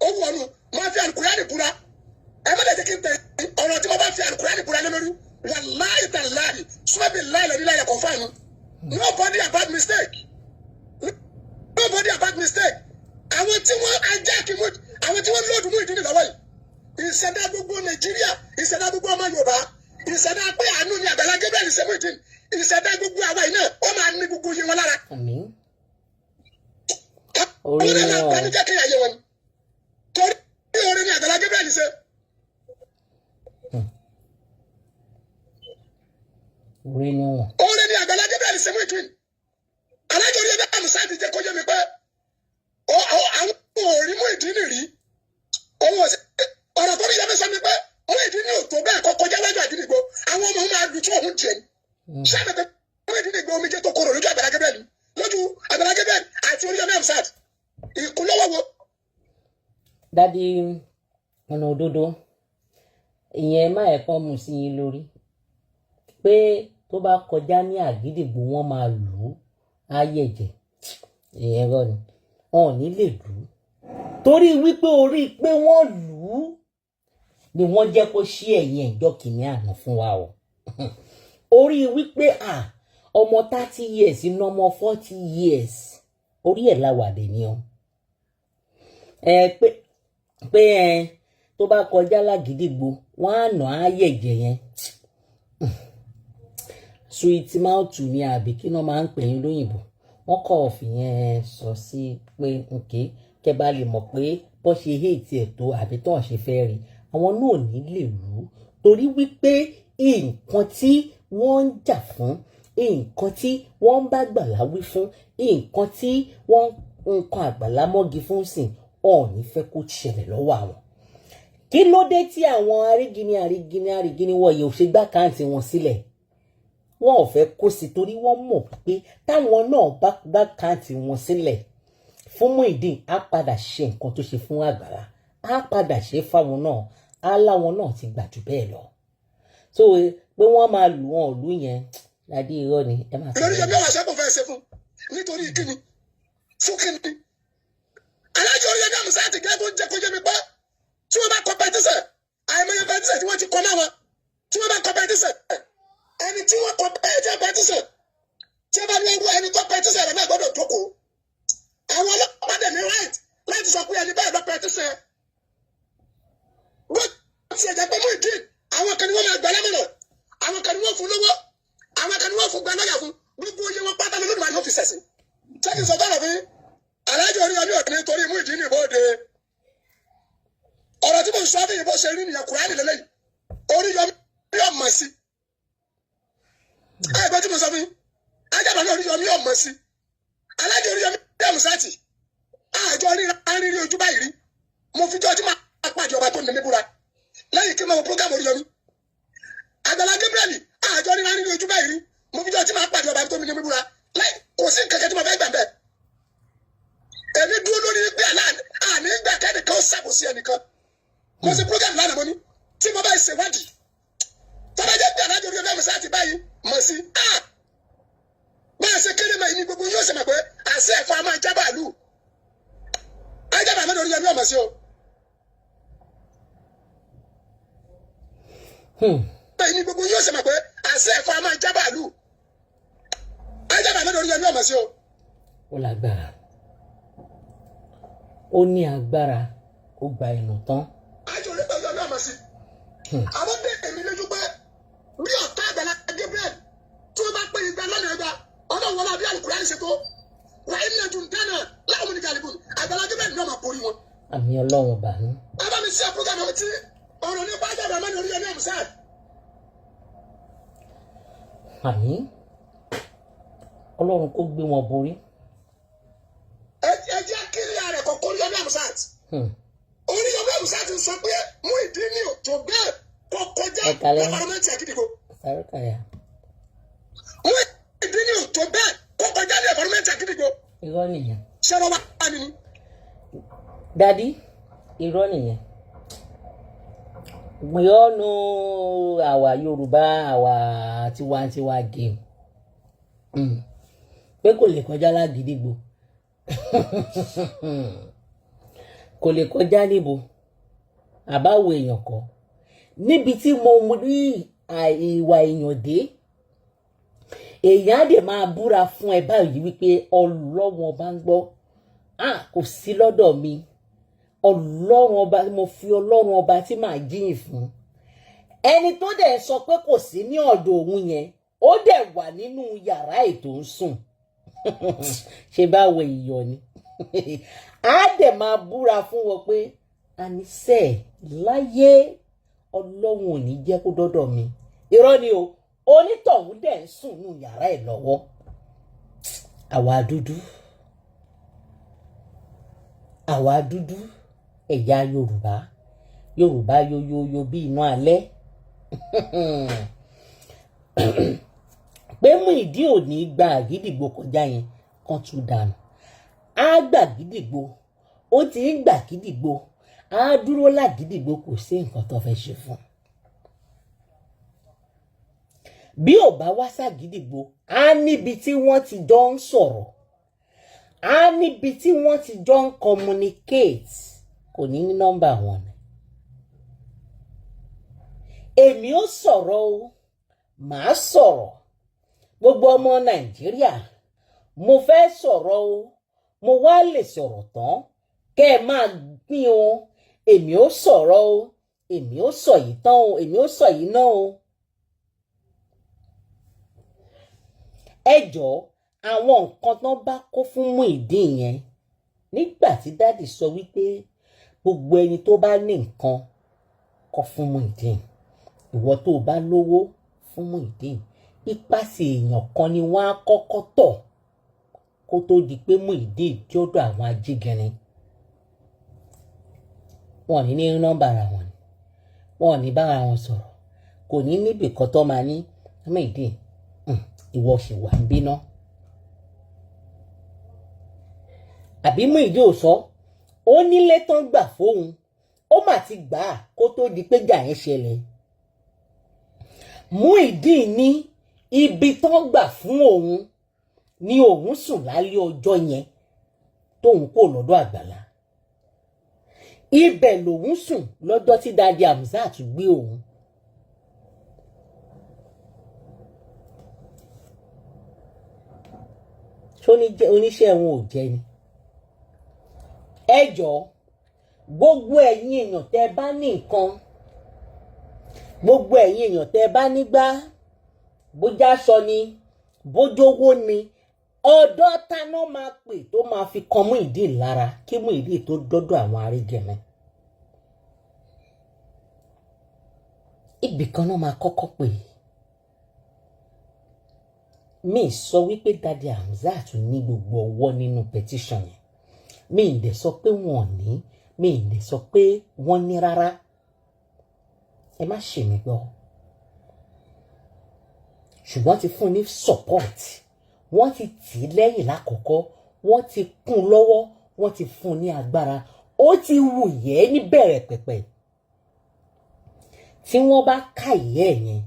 owó ọ̀nù máa fi àlùkùránì búra ẹ má lè jẹ́ kí n tẹ̀ ọ̀rọ̀ tí mo bá fi àlùkùránì búra lé lórí wàláhì tàláhì súnmọ́bì láì lórí láyẹ̀ kọ̀ọ̀fà mi nobody about mistake nobody everybody about mistake àwọn tí wọ́n hijack mú àwọn tí wọ́n lóòdù mú ìdí nìlọ́wọ́ yìí ìṣẹ̀dá gbogbo Nàìjíríà ìṣẹ̀dá gbogbo ọmọ Yorùbá ìṣẹ̀dá pé àánú ni Àgbàlá Gabriel ṣe mú ìdí ìṣẹ̀dá gbogbo àwa yìí náà wọ́n máa ní gbogbo yẹn wọn lára. àmín. orí náà wọ́n ní jẹ́ kí ayé wọn torí orí ni Àgbàlá Gabriel ṣe. orí ni wọn. orí ni Àgbàlá Gabriel ṣe mú ìdí alájọ orí ẹgbẹ́ àmúṣá ti jẹ́ kó yé mi pé àwọn òrí mú ìdí nìrí owó ọ̀rọ̀ tó ní yẹ sọ mi pé mú ìdí ní òtò bẹ́ẹ̀ kọ́ kọjá wájú Àgídìgbò àwọn ọmọ máa lu tí òun jẹ ní sábẹ̀ pé mú ìdí nìgbò omi jẹ́ tó korò lójú Àgbàlá Gabriel lójú Àgbàlá Gabriel àti Oríyọmí Hamzat ìkúlọ́wọ́ wo. dádì ọ̀nà òdodo ìyẹn má ẹ̀kọ́ mu sí yín lórí pé tó bá kọjá ní Àgídìgbò wọ́n máa lù ú ayẹ̀jẹ̀ ìyẹn rọ ni wọn ò ní lè lù ú torí wípé orí pé wọ́n lù ú ni wọ́n jẹ́ kó ṣí ẹ̀yìn ẹ̀jọ́ kìíní àná fún wa o orí wípé ọmọ 30 years iná ọmọ 40 years orí ẹ̀ láwàdé ni ọ pé tó bá kọjá l'Àgídìgbò wọ́n á nà á yẹ̀jẹ̀ yẹn sweet mouth ni àbí kí náà máa ń pè yín lóyìnbó wọ́n kọ́ fìyẹn sọ sí pé nkè kẹ́ bá lè mọ̀ pé bó ṣe hate ẹ̀ tó àbí tó ṣe fẹ́ rí àwọn náà ní lè lù ú torí wípé nǹkan tí wọ́n ń jà fún nǹkan tí wọ́n ń bá Àgbàlá wí fún nǹkan tí wọ́n nǹkan Àgbàlá mọ́gi fún sìn ọ̀ọ́ni fẹ́ kó ṣẹlẹ̀ lọ́wọ́ àwọn. kí ló dé tí àwọn arígini wọ̀nyí ò ṣe gbá káàntì wọn sílẹ̀ wọn ò fẹ́ kó sí torí wọ́n mọ̀ pé táwọn náà bá gbá káàntì wọn sílẹ̀ fún Muyideen á padà ṣe nǹkan tó ṣe fún Àgbàlá á padà ṣe fáwọn náà á láwọn náà ti gbà jù bẹ́ẹ̀ lọ so pé wọ́n máa lù wọn òlú yẹn ládé irọ́ ni ẹ máa. lórí ẹbí àwọn àṣẹ́kùn fẹ́ ṣe fún nítorí kíni fún kíni alájọ orí ẹbí àmúṣá àti gẹ́gẹ́ tó ń jẹ́ kó yé mi pé tí wọ́n bá kọ pẹtísẹ̀ àìmọye pẹtísẹ̀ tí wọ́n ti kọ náà wọn tí wọ́n bá kọ pẹtísẹ̀ ẹni tí wọ́n kọ pẹtísẹ̀ tí wọ́n bá lọ́rú ẹni tó pẹtísẹ̀ rẹ̀ náà gbọ́dọ̀ jókòó àwọn ọlọ́pàá dẹ̀ ní right láti sọ pé ẹni bẹ́ẹ̀ lọ pẹtísẹ̀ bó ti ẹ̀jẹ̀ pé Muyideen àwọn kan ní wọ́n máa gbà lámọ̀nà àwọn kan ní wọ́n fún lówó àwọn kan ní wọ́n fún gbanáyà fún gbogbo iye wọn pátá lórí ìwádìí ọ́fíìsì sẹ́kì sọ tọ́lọ̀ fún alájọ Oríyọmí òní torí Muyideen ìbòde ọ̀rọ̀ tí mo sọ fún ìbò ṣe rí nìyẹn Kùránì lélẹ́yìn Oríyọmí ọmọ sí ẹgbẹ́ tí mo sọ fún ajábọ̀ ní Oríyọmí ọmọ sí alájọ Oríyọmí Hamzat àjọ rírí ojú báyìí rí mo fi jọ́ tí máa pàdé ọba tó ní mi búra lẹ́yìn kí n máa wo program Oríyọmí Àgbàlá Gabriel àjọ rírí ojú báyìí rí mo fi jọ́ tí máa pàdé ọba tó ní mi búra lẹ́yìn kò sí kẹ̀kẹ́ tí mo fẹ́ gbà bẹ́ẹ̀ èmi dúró lórí pé àní gbà kẹ́nìkan ó ṣàbòsí ẹnìkan mo ṣe program lánàá mo ní tí mo bá ṣèwádìí tọ́lá jẹ́ pé alájọ Oríyọmí Hamzat báyìí mọ̀ sí máa ṣe kéré mọ́ ìní gbogbo yóò ṣe mọ̀ pé àṣẹ ẹ̀fọ́ a máa jábà lù ajábà mẹ́rin Oríyọmí ọmọ sí o. ìní gbogbo yóò ṣe mọ̀ pé àṣẹ ẹ̀fọ́ a máa jábà lù ajábà mẹ́rin Oríyọmí ọmọ sí o. ó lágbára ó ní agbára ó gba ẹnu tán. àjọ Oríyọmí ọmọ sí. àwọn bẹ́ẹ̀ mi lójú pé bí ọ̀tá Àgbàlá Gabriel tí wọ́n bá pè é gba lọ́nà ẹgbàá ọlọ́run wọlé abí Al-Qur'an ṣètò wà á ní ẹjọ́ dáná láwọn ọmọ nìkan àlebùn Àgbàlá Gabriel náà máa borí wọn. àmì ọlọ́run ọba ní. bàbá mi ṣe àpògàmù tí ọ̀rọ̀ nípa Àgbàlá mẹ́rin Oríyọmí Hamzat. àmì ọlọ́run kó gbé wọn borí. ẹ jẹ́ kiri ààrẹ kọ̀ọ̀kan Oríyọmí Hamzat. Oríyọmí Hamzat sọ pé Muyideen ní òjò bẹ́ẹ̀ kọ́ kọjá lọ́pàrọ́mẹ́ntì Àgídìgbò. Muyideen ní òjò bẹ́ẹ̀ kọ́ kọjá lọ́pàrọ́mẹ́ntì Àgídìgbò. irọ́ nìyẹn. ṣé wọ́n wá ní ni. dadi irọ́ nìyẹn. we all know our Yorùbá our tiwantiwa game pé kò lè kọjá l'Àgídìgbò kò lè kọjá níbo àbáwo èèyàn kọ́ níbi tí mo rí ìwà èèyàn dé èèyàn á dẹ̀ máa búra fún ẹ báyìí wípé ọlọ́wọ́n bá ń gbọ́ kò sí lọ́dọ̀ mi. Ọlọ́run ọba, mo fi Ọlọ́run ọba tí màá jíyìn fún. Ẹni tó dẹ̀ sọ pé kò sí ní ọ̀dọ̀ òun yẹn, ó dẹ̀ wà nínú yàrá ètò ń sùn. Ṣé báwo èèyàn ni? Á dẹ̀ máa búra fún wọn pé àníṣe láyé Ọlọ́run ò ní jẹ́ kó dọ́dọ̀ mi. Irọ́ ni o, onítọ̀hún dẹ̀ ń sùn nínú yàrá ẹ̀ lọ́wọ́. Àwa dúdú ẹ̀yà Yorùbá yoyoyo bí iná alẹ́. Pé Muyideen ò ní gba àgídìgbò kọjá yẹn kan tún dànù. Á gbà gídìgbò, ó ti ń gbà gídìgbò, á dúró lágídìgbò, kò sí nǹkan tó fẹ́ ṣe fún. Bí ò bá wá ságídìgbò, á níbi tí wọ́n ti jọ ń sọ̀rọ̀, á níbi tí wọ́n ti jọ ń communicate, kò ní ní nọ́mbà wọn ni. Èmi ó sọ̀rọ̀ o, màá sọ̀rọ̀. Gbogbo ọmọ Nàìjíríà, mo fẹ́ sọ̀rọ̀ o, mo wá lè sọ̀rọ̀ tán, kẹ́ ẹ máa gbìn o. Èmi ó sọ̀rọ̀ o, èmi ó sọ yìí tán o, èmi ó sọ yìí náà o. Ẹ jọ̀ọ́, àwọn nǹkan tán bá kó fún Muyideen yẹn, nígbà tí dáàdì sọ wípé gbogbo ẹni tó bá ní nǹkan kó fún Muyideen, ìwọ tó bá lówó fún Muyideen, ipasẹ̀ èèyàn kan ni wọ́n á kọ́kọ́ tọ̀ kó tó di pé Muyideen jọ́dọ̀ àwọn ajígẹrin. Wọn ò ní nọ́mbà ara wọn ni, wọn ò ní bára wọn sọ̀rọ̀, kò ní níbì kan tó máa ní Muyideen ìwọ ṣì wà ń bínú. Àbí Muyideen ò sọ, ó nílé tán gbà fóun, ó mà ti gbà á kó tó di pé jà yẹn ṣẹlẹ̀. Muyideen ní ibi tán gbà fún òun ni òun sùn lálẹ́ ọjọ́ yẹn tóun kò lọ́dọ̀ Àgbàlá. Ibẹ̀ lòun sùn lọ́jọ́ tí Daddy Hamzat gbé òun. Oníṣẹ́ wọn ò jẹ́ ni. Ẹ jọ̀ọ́, gbogbo ẹ̀yin èèyàn tẹ́ bá ní nǹkan, gbogbo ẹ̀yin èèyàn tẹ́ bá nígbà, bójá aṣọ ni, bójówó ni, ọ̀dọ̀ táná máa pè tó máa fi kan Muyideen lára kí Muyideen tó dọ́dọ̀ àwọn arígẹmẹ. Ibì kan náà máa kọ́kọ́ pè. Mi sọ wípé Daddy Hamzat ní gbogbo ọwọ́ nínú petition yẹn. Mi ì dẹ̀ sọ pé wọn ò ní, mi ì dẹ̀ sọ pé wọ́n ní rárá. Ẹ má ṣe mí gbọ́. Ṣùgbọ́n ti fún ní support. Wọ́n ti tì í lẹ́yìn lákọ̀ọ́kọ́, wọ́n ti kún lọ́wọ́, wọ́n ti fún ní agbára. Ó ti wù yẹ́ ní bẹ̀rẹ̀ pẹ̀pẹ̀. Tí wọ́n bá ká ìyẹ́ yẹn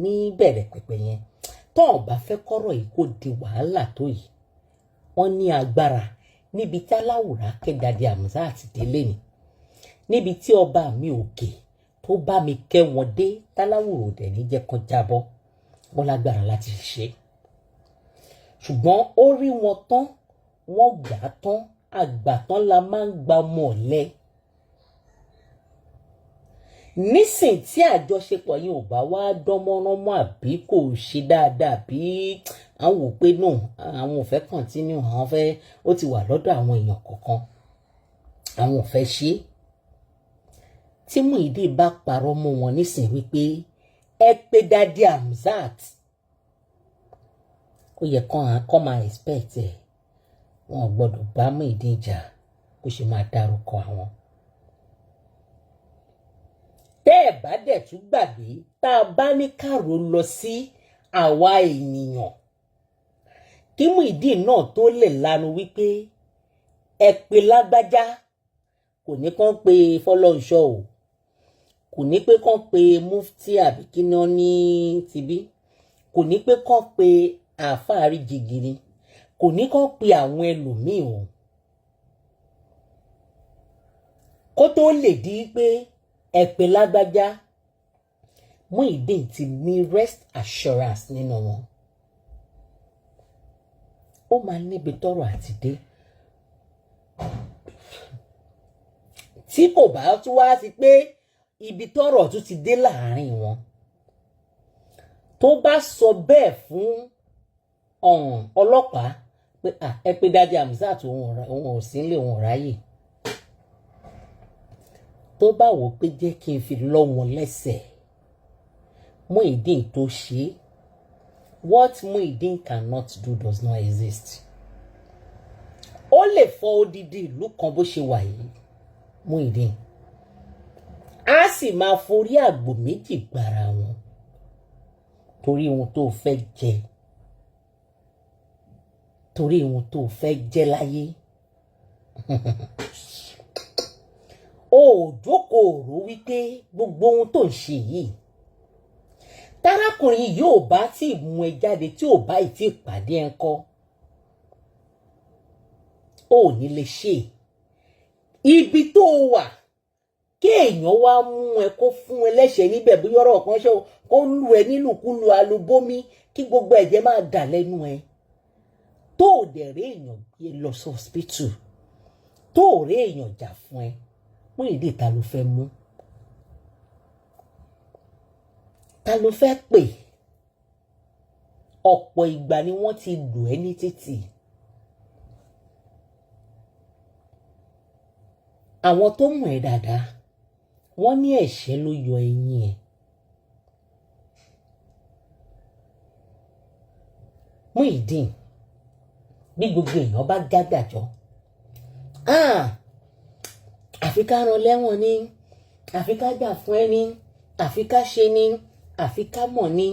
ní bẹ̀rẹ̀ pẹ̀pẹ̀ yẹn, tọ́n bá fẹ́ kọ́rọ̀ yìí kó di wàhálà tó yìí, wọ́n ní agbára níbi tí Aláwùrá kẹ́ Daddy Hamzat délé ni, níbi tí ọba mi òkè tó bá mi kẹ́ wọn dé táláwùrò dẹ̀ ní jẹ́ kan jábọ́, wọ́n lágbára láti ṣe. Ṣùgbọ́n ó rí wọn tán, wọ́n gbà tán, àgbà tán la máa ń gba ọmọ ọ̀lẹ. Nísìn tí àjọṣepọ̀ yìí ò bá wá dánmọ́ránmọ́ àbí kò ṣe dáadáa, bí àwọn wò pé náà àwọn ò fẹ́ continue, àwọn fẹ́, ó ti wà lọ́dọ̀ àwọn èèyàn kọ̀ọ̀kan, àwọn ò fẹ́ ṣe. Tí Muyideen bá parọ́ mọ́ wọn nísìn wípé ẹ pé Daddy Hamzat, ó yẹ kán máa expect ẹ̀. Wọn ò gbọ́dọ̀ bá Muyideen jà kó ṣe máa dárúkọ àwọn. Tẹ́ ẹ̀ bá dẹ̀ tún gbàgbé, tá a bá ní kàrò lọ sí àwa ènìyàn, kí Muyideen náà tó lè lanu wípé ẹ pé lágbájá, kò ní kán pé Fọlọ́runṣọ́ o, kò ní pé kán pé Mufti àbí kíná ní tibí, kò ní pé kán pé àáfàá Àríjìgìrì, kò ní kán pé àwọn ẹlòmíì o. Kó tó lè di pé ẹ pé lágbájá, Muyideen ti ní rest assurance nínú wọn. Ó máa níbi tọ́rọ̀ àti dé. tí kò bá tún wá sí pé ibi tọ́rọ̀ tún ti dé láàrin wọn tó bá sọ bẹ́ẹ̀ fún ọlọ́pàá pé ẹ pé Daddy Hamzat òun ò sí nílé òun ò ráyè tó bá wò pé jẹ́ kí n fi lọ́ wọn lẹ́sẹ̀ Muyideen tó ṣe what Muyideen cannot do does not exist. Ó lè fọ́ odidi ìlú kan bó ṣe wà yìí Muyideen á sì máa forí àgbò méjì gbára wọn torí ohun tó fẹ́ jẹ torí ohun tó fẹ́ jẹ láyé ó jókòó rò wípé gbogbo ohun tó ń ṣe yìí tárákùnrin yóò bá tí mú ẹ jáde tí ò bá ì tí pàdé ẹ ńkọ́ ó ní lè ṣe ibi tó wà kí èèyàn wá mú ẹ kó fún ẹ lẹ́sẹ̀ níbẹ̀ bí ọ̀rọ̀ kan ṣe kó lù ẹ nílùkulù alubómi kí gbogbo ẹ̀jẹ̀ máa dà lẹ́nu ẹ tó ò dẹ̀ rí èèyàn gbé lọ sí hospital tó ò rí èèyàn jà fún ẹ Muyideen ta ló fẹ́ mú ta ló fẹ́ pè ọ̀pọ̀ ìgbà ni wọ́n ti lù ẹ́ ní títì àwọn tó mọ̀ ẹ́ dáadáa wọ́n ní ẹ̀ṣẹ̀ ló yọ eyín ẹ̀ Muyideen bí gbogbo èèyàn bá gágàjọ àfi ká rán lẹ́wọ̀n ni àfi ká jà fún ẹ ní àfi ká ṣe ní àfi ká mọ̀ ní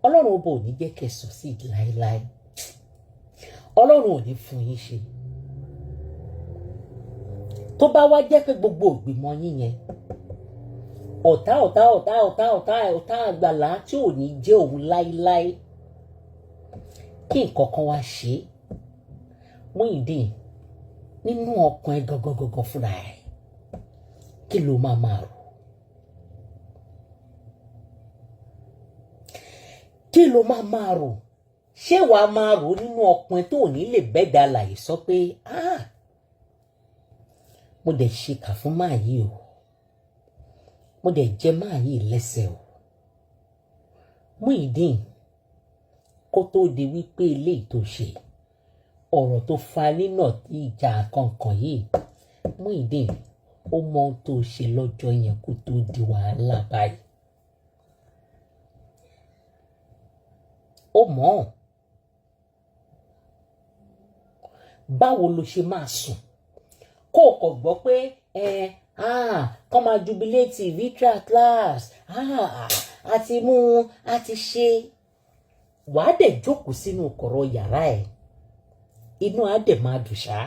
Ọlọ́run ọba ò ní jẹ́ kẹ́ succeed láéláé Ọlọ́run ò ní fún yín ṣe tó bá wá jẹ́ pé gbogbo ògbìmọ̀ yín yẹn ọ̀tá àgbàlá tí ò ní jẹ́ òun láéláé kí nǹkan kan wá ṣe Muyideen nínú ọkàn ẹ gangan fúnra ẹ kí ló máa rò kí ló máa rò ṣé wàá máa rò nínú ọkàn ẹ tó ò ní lè bẹ́ẹ̀dá láyé sọ pé mo dẹ̀ ṣe kà fún máa yìí o mo dẹ̀ jẹ máa yìí lẹ́sẹ̀ o Muyideen kó tó di wípé eléyìí tó ṣe ọ̀rọ̀ tó fa nínà ìjà kankan yìí Muyideen ó mọ ohun tó ṣe lọ́jọ́ yẹn kó tó di wàhálà báyìí ó mọ̀ ọ́n báwo ló ṣe máa sùn kó o kò gbọ́ pé kọ́ máa jubilate vitra class àti mú àti ṣe wàá dẹ̀ jókòó sínú kọ̀rọ̀ yàrá ẹ̀ inú á dẹ̀ máa dùn ṣá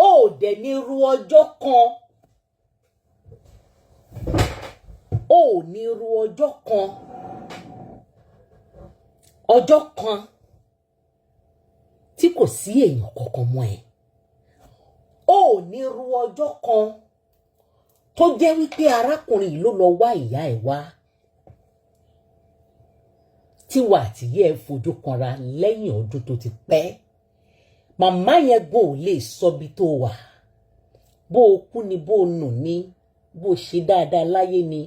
ó dẹ̀ ní ru ọjọ́ kan ó ní ru ọjọ́ kan tí kò sí èèyàn kankan mọ́ ẹ ó ní ru ọjọ́ kan tó jẹ́ wípé arákùnrin yìí ló lọ wá ìyá ẹ̀ wá tí wà àtìyẹ́ ẹ̀ fojú kanra lẹ́yìn ọdún tó ti pẹ́ màmá yẹn gbọ́ ò lè sọ bí tó wà bó o kú ni bó o nù ní bó o ṣe dáadáa láyé ni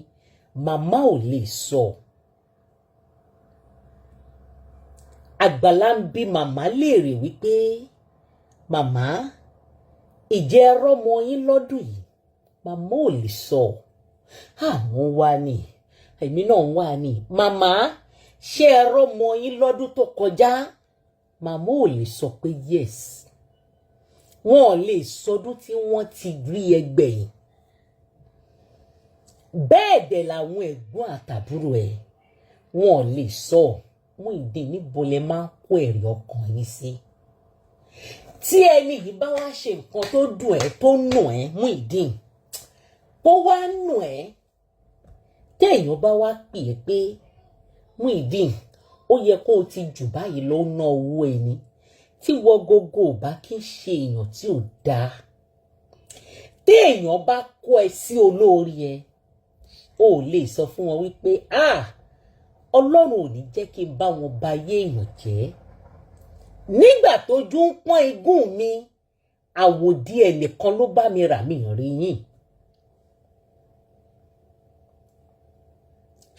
màmá ò lè sọ. Àgbàlá ń bi màmá léèrè wípé màmá ìjẹ́ rọ́mọ yín lọ́dún yìí màmá ò lè sọ àwọn wá ní èmi náà wá ní màmá ṣé ẹ rọ́mọ yín lọ́dún tó kọjá màmá ò lè sọ pé yes wọn ò lè sọdún tí wọ́n ti rí ẹgbẹ̀yìn bẹ́ẹ̀ dẹ̀ làwọn ẹ̀gbọ́n àtàbúrò ẹ̀ wọn ò lè sọ Muyideen níbo lẹ máa ń kó ẹ̀rí ọkàn yín sí tí ẹni yìí bá wá ṣe nǹkan tó dùn ẹ́ tó nù ẹ́ Muyideen kó wá nù ẹ́ téèyàn bá wá pè é pé Muyideen ó yẹ kó o ti jù báyìí lọ ná owó ẹni tí wọ́n gógó ò bá kí ń ṣe èèyàn tí ò dáa téèyàn bá kó ẹ sí olórí ẹ ó lè sọ fún wọn wípé Ọlọ́run ò ní jẹ́ kí n bá wọn ba ayé èèyàn jẹ́ nígbà tójú ń pọ́n igún mi àwòdì ẹnìkan ló bá mi rà mí rí yín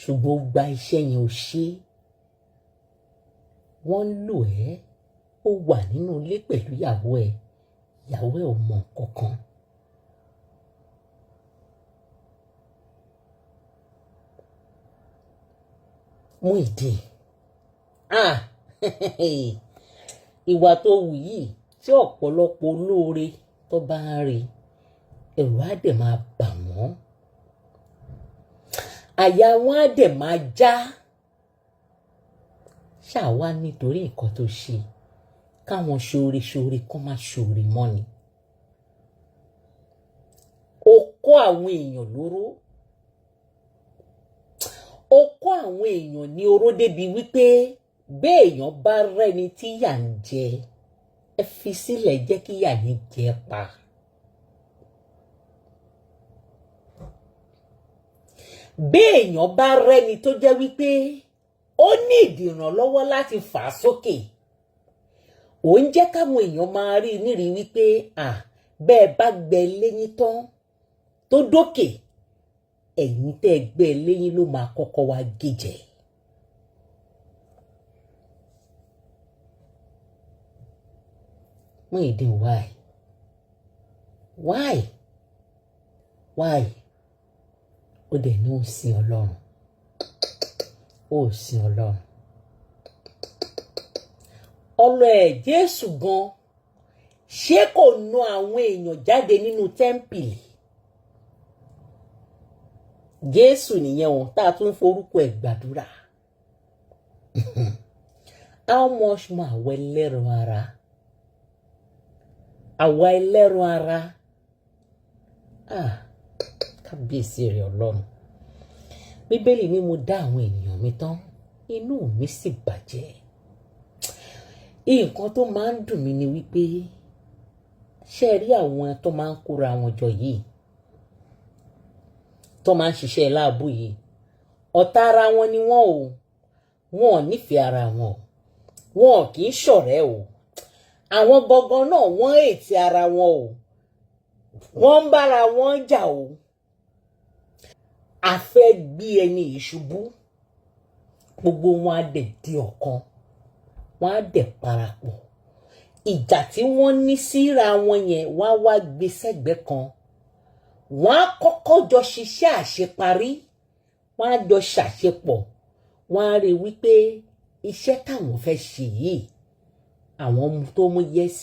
ṣùgbọ́n ó gba iṣẹ́ yẹn ò ṣe wọ́n lò ẹ́ ó wà nínú ilé pẹ̀lú ìyàwó ẹ̀ ò mọ̀ kankan. Muyideen ìwà tó wù yìí tí ọ̀pọ̀lọpọ̀ olóore tó bá ń rí ẹ̀rù á dẹ̀ máa bà wọ́n àyà wọn á dẹ̀ máa já ṣàwá nítorí nǹkan tó ṣe káwọn ṣoore kó má ṣoore mọ́ ni ó kó àwọn èèyàn lóró ó kó àwọn èèyàn ní oró débi wípé béèyàn bá rẹ́ni tí yà ń jẹ ẹ fi sílẹ̀ jẹ́ kí yà yẹn jẹ pa. béèyàn bá rẹ́ni tó jẹ́ wípé ó ní ìdìrànlọ́wọ́ láti fà á sókè ó ń jẹ́ káwọn èèyàn máa rí i nírí wípé bẹ́ẹ̀ bá gbẹ lẹ́yìn tán tó dókè ẹ̀yin tẹ́ gbẹ lẹ́yìn ló máa kọ́kọ́ wá gèjè. Muyideen, why ó dẹ̀ ní ó sin Ọlọ́run ó sin Ọlọ́run ọlọ ẹ̀ Jésù gan ṣé kò nu àwọn èèyàn jáde nínú tẹ́ḿpìlì Jésù nìyẹn o tá a tún forúkọ ẹ̀ gbàdúrà how much more àwa ẹlẹ́ran ara kábíyèsí rẹ̀ Ọlọ́run Bíbélì ni mo dá àwọn ènìyàn mi tán inú mi sì bàjẹ́ nǹkan tó máa ń dùn mí ni wípé ṣé rí àwọn tó máa ń kóra wọn jọ yìí tó máa ń ṣiṣẹ́ láàbù yìí ọ̀tá ara wọn ni wọ́n o wọn ò nífẹ̀ẹ́ ara wọn wọn kì í ṣọ̀rẹ́ o àwọn gangan náà wọ́n ètì ara wọn o wọ́n ń bára wọn jà o a fẹ́ gbé ẹni ìṣubú gbogbo wọn á dẹ̀ di ọ̀kan wọn á dẹ̀ parapọ̀ ìjà tí wọ́n ní síra wọn yẹn wọ́n á wá gbé sẹ́gbẹ̀ẹ́ kan wọ́n á kọ́kọ́ jọ ṣiṣẹ́ àṣeparí wọ́n á jọ ṣàṣepọ̀ wọ́n á rí wípé iṣẹ́ táwọn fẹ́ ṣe yìí àwọn tó mú yes